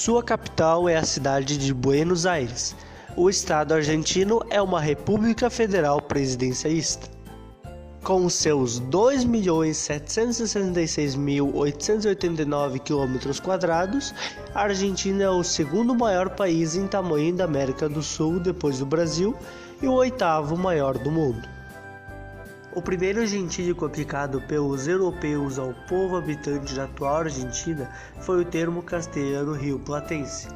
Sua capital é a cidade de Buenos Aires. O estado argentino é uma república federal presidencialista. Com seus 2.766.889 km², a Argentina é o segundo maior país em tamanho da América do Sul depois do Brasil e o oitavo maior do mundo. O primeiro gentílico aplicado pelos europeus ao povo habitante da atual Argentina foi o termo castelhano rioplatense.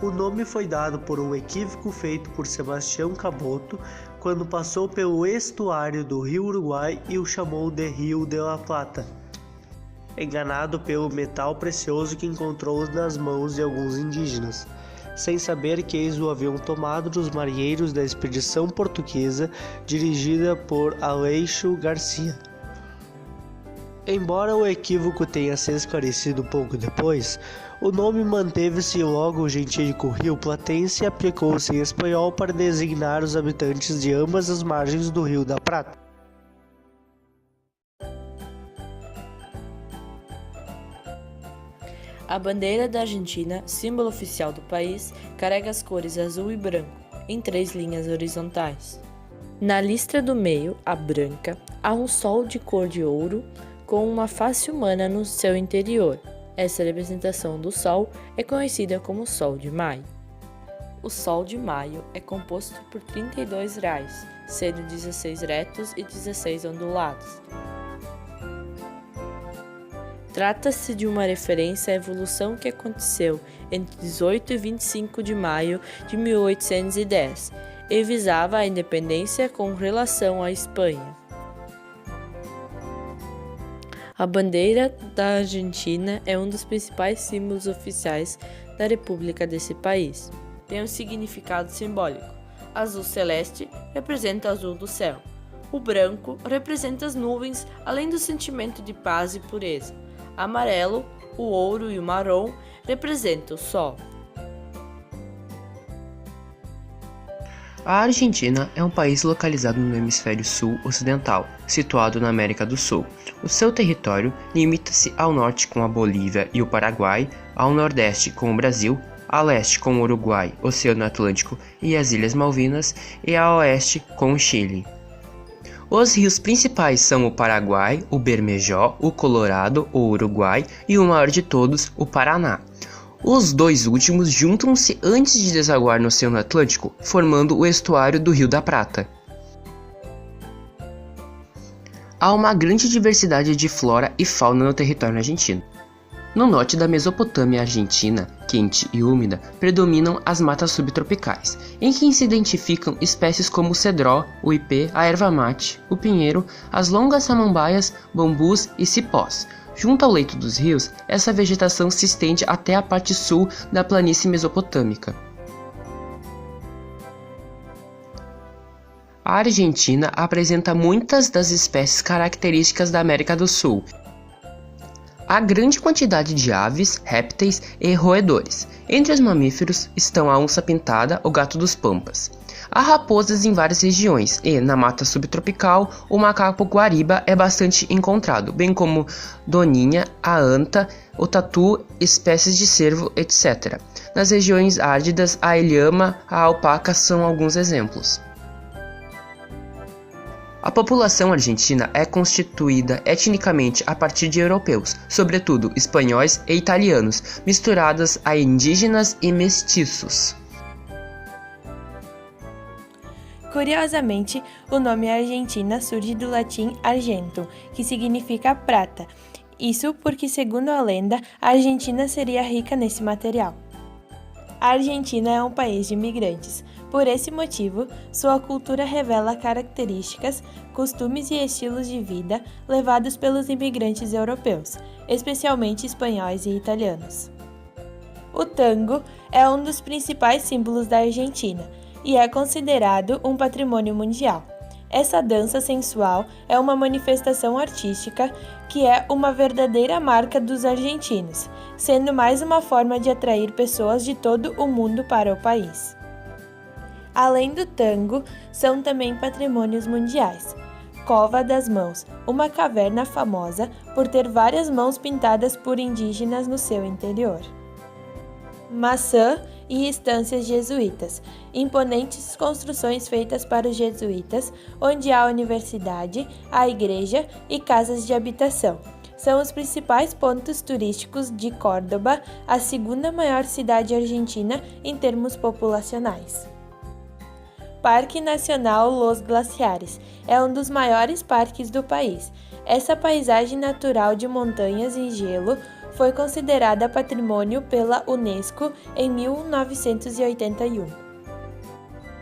O nome foi dado por um equívoco feito por Sebastião Caboto quando passou pelo estuário do Rio Uruguai e o chamou de Rio de la Plata, enganado pelo metal precioso que encontrou nas mãos de alguns indígenas, sem saber que eles o haviam tomado dos marinheiros da expedição portuguesa dirigida por Aleixo Garcia. Embora o equívoco tenha se esclarecido pouco depois, o nome manteve-se e logo o gentílico rioplatense aplicou-se em espanhol para designar os habitantes de ambas as margens do Rio da Prata. A bandeira da Argentina, símbolo oficial do país, carrega as cores azul e branco, em 3 linhas horizontais. Na listra do meio, a branca, há um sol de cor de ouro, com uma face humana no seu interior. Essa representação do Sol é conhecida como Sol de Maio. O Sol de Maio é composto por 32 raios, sendo 16 retos e 16 ondulados. Trata-se de uma referência à evolução que aconteceu entre 18 e 25 de maio de 1810 e visava a independência com relação à Espanha. A bandeira da Argentina é um dos principais símbolos oficiais da República desse país. Tem um significado simbólico. Azul celeste representa o azul do céu. O branco representa as nuvens, além do sentimento de paz e pureza. Amarelo, o ouro e o marrom representam o sol. A Argentina é um país localizado no hemisfério sul ocidental, situado na América do Sul. O seu território limita-se ao norte com a Bolívia e o Paraguai, ao nordeste com o Brasil, a leste com o Uruguai, Oceano Atlântico e as Ilhas Malvinas, e a oeste com o Chile. Os rios principais são o Paraguai, o Bermejo, o Colorado, o Uruguai e o maior de todos, o Paraná. Os dois últimos juntam-se antes de desaguar no Oceano Atlântico, formando o estuário do Rio da Prata. Há uma grande diversidade de flora e fauna no território argentino. No norte da Mesopotâmia argentina, quente e úmida, predominam as matas subtropicais, em que se identificam espécies como o cedró, o ipê, a erva mate, o pinheiro, as longas samambaias, bambus e cipós. Junto ao leito dos rios, essa vegetação se estende até a parte sul da planície mesopotâmica. A Argentina apresenta muitas das espécies características da América do Sul. Há grande quantidade de aves, répteis e roedores. Entre os mamíferos estão a onça pintada, o gato dos pampas. Há raposas em várias regiões e, na mata subtropical, o macaco guariba é bastante encontrado, bem como doninha, a anta, o tatu, espécies de cervo, etc. Nas regiões áridas, a ilhama, a alpaca são alguns exemplos. A população argentina é constituída etnicamente a partir de europeus, sobretudo espanhóis e italianos, misturadas a indígenas e mestiços. Curiosamente, o nome Argentina surge do latim argentum, que significa prata. Isso porque, segundo a lenda, a Argentina seria rica nesse material. A Argentina é um país de imigrantes. Por esse motivo, sua cultura revela características, costumes e estilos de vida levados pelos imigrantes europeus, especialmente espanhóis e italianos. O tango é um dos principais símbolos da Argentina e é considerado um patrimônio mundial. Essa dança sensual é uma manifestação artística que é uma verdadeira marca dos argentinos, sendo mais uma forma de atrair pessoas de todo o mundo para o país. Além do tango, são também patrimônios mundiais. Cova das Mãos, uma caverna famosa por ter várias mãos pintadas por indígenas no seu interior. maçã e estâncias jesuítas, imponentes construções feitas para os jesuítas, onde há a universidade, a igreja e casas de habitação. São os principais pontos turísticos de Córdoba, a segunda maior cidade argentina em termos populacionais. Parque Nacional Los Glaciares é um dos maiores parques do país. Essa paisagem natural de montanhas e gelo foi considerada patrimônio pela Unesco em 1981.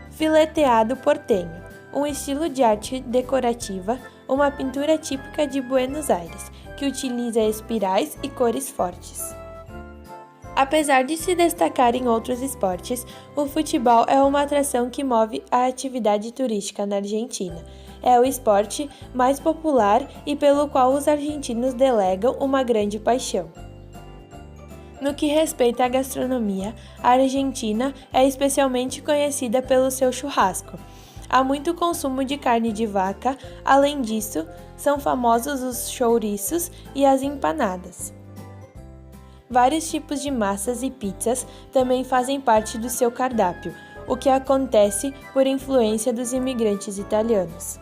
Fileteado portenho, um estilo de arte decorativa, uma pintura típica de Buenos Aires, que utiliza espirais e cores fortes. Apesar de se destacar em outros esportes, o futebol é uma atração que move a atividade turística na Argentina. É o esporte mais popular e pelo qual os argentinos delegam uma grande paixão. No que respeita à gastronomia, a Argentina é especialmente conhecida pelo seu churrasco. Há muito consumo de carne de vaca, além disso, são famosos os chouriços e as empanadas. Vários tipos de massas e pizzas também fazem parte do seu cardápio, o que acontece por influência dos imigrantes italianos.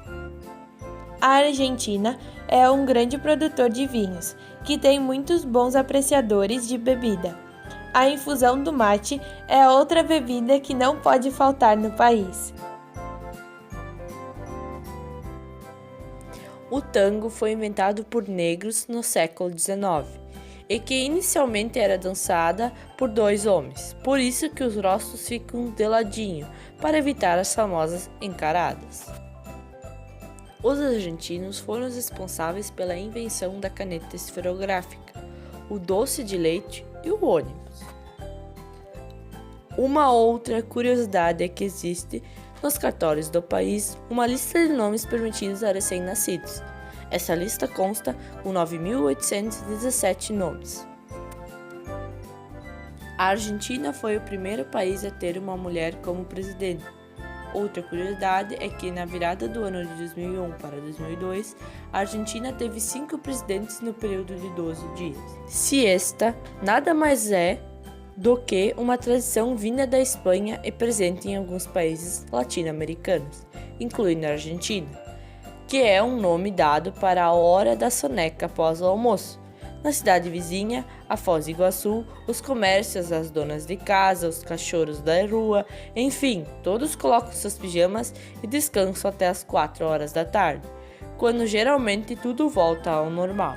A Argentina é um grande produtor de vinhos, que tem muitos bons apreciadores de bebida. A infusão do mate é outra bebida que não pode faltar no país. O tango foi inventado por negros no século XIX e que inicialmente era dançada por dois homens, por isso que os rostos ficam de ladinho, para evitar as famosas encaradas. Os argentinos foram os responsáveis pela invenção da caneta esferográfica, o doce de leite e o ônibus. Uma outra curiosidade é que existe nos cartórios do país uma lista de nomes permitidos a recém-nascidos. Essa lista consta com 9.817 nomes. A Argentina foi o primeiro país a ter uma mulher como presidente. Outra curiosidade é que na virada do ano de 2001 para 2002, a Argentina teve 5 presidentes no período de 12 dias. Siesta nada mais é do que uma tradição vinda da Espanha e presente em alguns países latino-americanos, incluindo a Argentina, que é um nome dado para a hora da soneca após o almoço. Na cidade vizinha, a Foz do Iguaçu, os comércios, as donas de casa, os cachorros da rua, enfim, todos colocam seus pijamas e descansam até as 4 horas da tarde, quando geralmente tudo volta ao normal.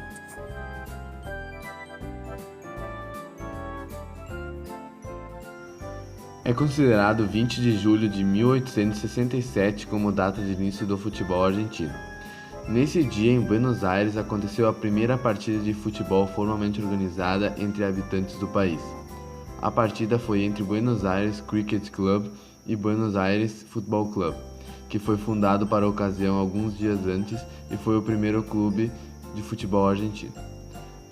É considerado 20 de julho de 1867 como data de início do futebol argentino. Nesse dia, em Buenos Aires, aconteceu a primeira partida de futebol formalmente organizada entre habitantes do país. A partida foi entre Buenos Aires Cricket Club e Buenos Aires Football Club, que foi fundado para a ocasião alguns dias antes e foi o primeiro clube de futebol argentino.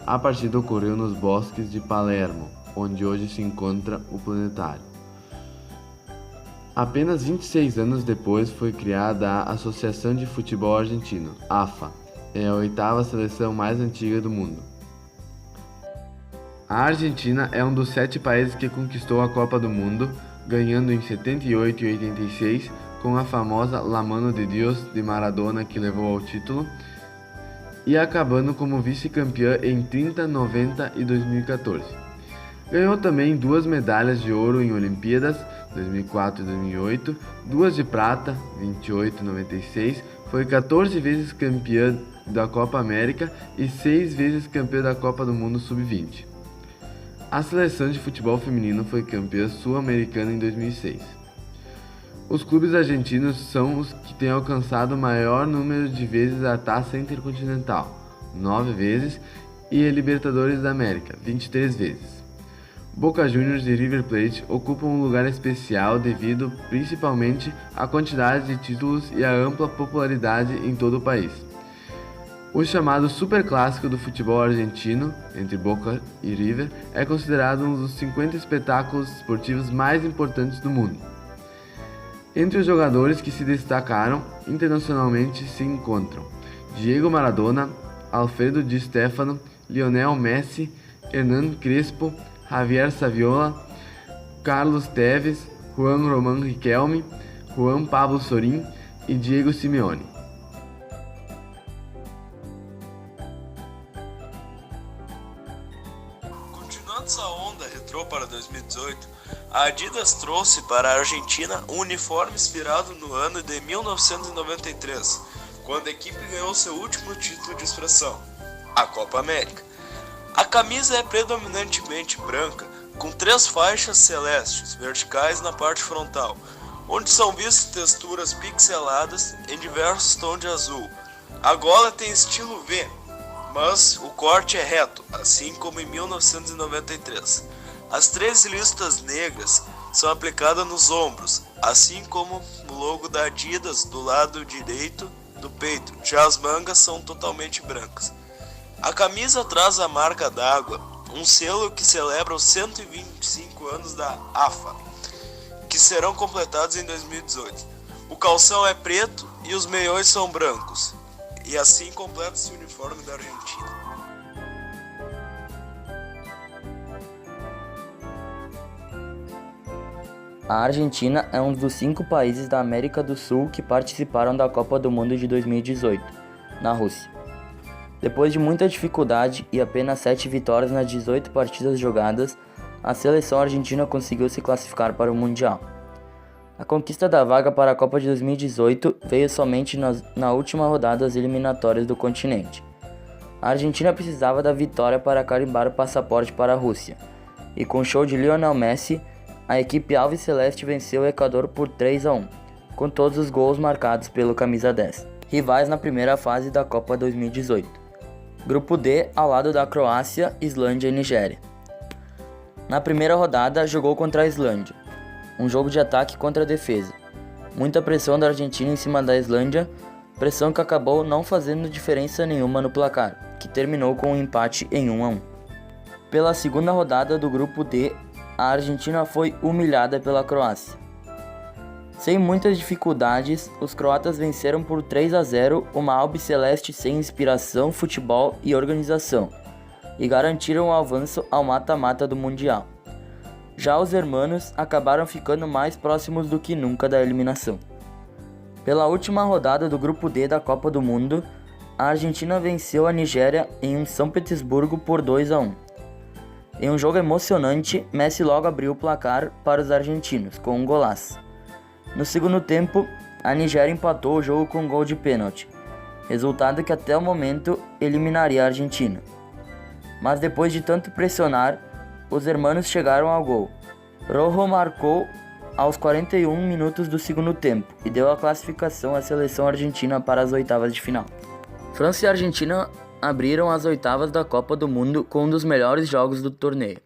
A partida ocorreu nos bosques de Palermo, onde hoje se encontra o planetário. Apenas 26 anos depois foi criada a Associação de Futebol Argentino, AFA, é a 8ª seleção mais antiga do mundo. A Argentina é um dos 7 países que conquistou a Copa do Mundo, ganhando em 78 e 86 com a famosa La Mano de Dios de Maradona que levou ao título, e acabando como vice-campeã em 30, 90 e 2014. Ganhou também 2 medalhas de ouro em Olimpíadas, 2004 e 2008, 2 de prata, 28 e 96, foi 14 vezes campeã da Copa América e 6 vezes campeã da Copa do Mundo Sub-20. A seleção de futebol feminino foi campeã sul-americana em 2006. Os clubes argentinos são os que têm alcançado o maior número de vezes a Taça Intercontinental, 9 vezes, e a Libertadores da América, 23 vezes. Boca Juniors e River Plate ocupam um lugar especial devido principalmente à quantidade de títulos e à ampla popularidade em todo o país. O chamado Superclássico do futebol argentino, entre Boca e River, é considerado um dos 50 espetáculos esportivos mais importantes do mundo. Entre os jogadores que se destacaram internacionalmente se encontram Diego Maradona, Alfredo Di Stéfano, Lionel Messi, Hernán Crespo, Javier Saviola, Carlos Tevez, Juan Román Riquelme, Juan Pablo Sorin e Diego Simeone. Continuando essa onda retrô para 2018, a Adidas trouxe para a Argentina um uniforme inspirado no ano de 1993, quando a equipe ganhou seu último título de expressão, a Copa América. A camisa é predominantemente branca, com 3 faixas celestes verticais na parte frontal, onde são vistas texturas pixeladas em diversos tons de azul. A gola tem estilo V, mas o corte é reto, assim como em 1993. As 3 listas negras são aplicadas nos ombros, assim como o logo da Adidas do lado direito do peito, já as mangas são totalmente brancas. A camisa traz a marca d'água, um selo que celebra os 125 anos da AFA, que serão completados em 2018. O calção é preto e os meiões são brancos, e assim completa-se o uniforme da Argentina. A Argentina é um dos 5 países da América do Sul que participaram da Copa do Mundo de 2018, na Rússia. Depois de muita dificuldade e apenas 7 vitórias nas 18 partidas jogadas, a seleção argentina conseguiu se classificar para o Mundial. A conquista da vaga para a Copa de 2018 veio somente na última rodada das eliminatórias do continente. A Argentina precisava da vitória para carimbar o passaporte para a Rússia, e com o show de Lionel Messi, a equipe alviceleste venceu o Equador por 3-1, com todos os gols marcados pelo camisa 10, rivais na primeira fase da Copa 2018. Grupo D, ao lado da Croácia, Islândia e Nigéria. Na primeira rodada, jogou contra a Islândia, um jogo de ataque contra a defesa. Muita pressão da Argentina em cima da Islândia, pressão que acabou não fazendo diferença nenhuma no placar, que terminou com um empate em 1-1. Pela segunda rodada do Grupo D, a Argentina foi humilhada pela Croácia. Sem muitas dificuldades, os croatas venceram por 3-0 uma albiceleste sem inspiração, futebol e organização, e garantiram o avanço ao mata-mata do Mundial. Já os hermanos acabaram ficando mais próximos do que nunca da eliminação. Pela última rodada do Grupo D da Copa do Mundo, a Argentina venceu a Nigéria em São Petersburgo por 2-1. Em um jogo emocionante, Messi logo abriu o placar para os argentinos, com um golaço. No segundo tempo, a Nigéria empatou o jogo com um gol de pênalti, resultado que até o momento eliminaria a Argentina. Mas depois de tanto pressionar, os hermanos chegaram ao gol. Rojo marcou aos 41 minutos do segundo tempo e deu a classificação à seleção argentina para as oitavas de final. França e Argentina abriram as oitavas da Copa do Mundo com um dos melhores jogos do torneio.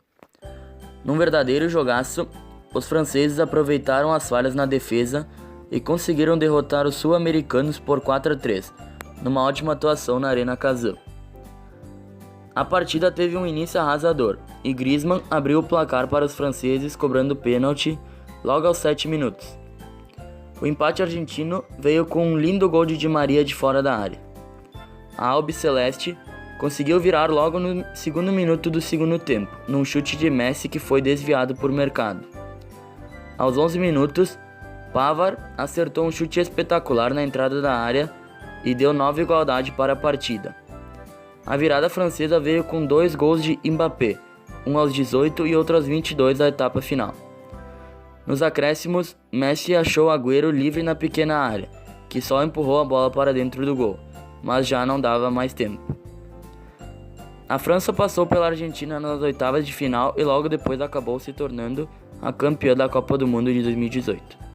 Num verdadeiro jogaço, os franceses aproveitaram as falhas na defesa e conseguiram derrotar os sul-americanos por 4-3, numa ótima atuação na Arena Casão. A partida teve um início arrasador e Griezmann abriu o placar para os franceses cobrando pênalti logo aos 7 minutos. O empate argentino veio com um lindo gol de Di Maria de fora da área. A albiceleste conseguiu virar logo no segundo minuto do segundo tempo, num chute de Messi que foi desviado por Mercado. Aos 11 minutos, Pavard acertou um chute espetacular na entrada da área e deu nova igualdade para a partida. A virada francesa veio com 2 gols de Mbappé, um aos 18 e outro aos 22 da etapa final. Nos acréscimos, Messi achou Agüero livre na pequena área, que só empurrou a bola para dentro do gol, mas já não dava mais tempo. A França passou pela Argentina nas oitavas de final e logo depois acabou se tornando a campeã da Copa do Mundo de 2018.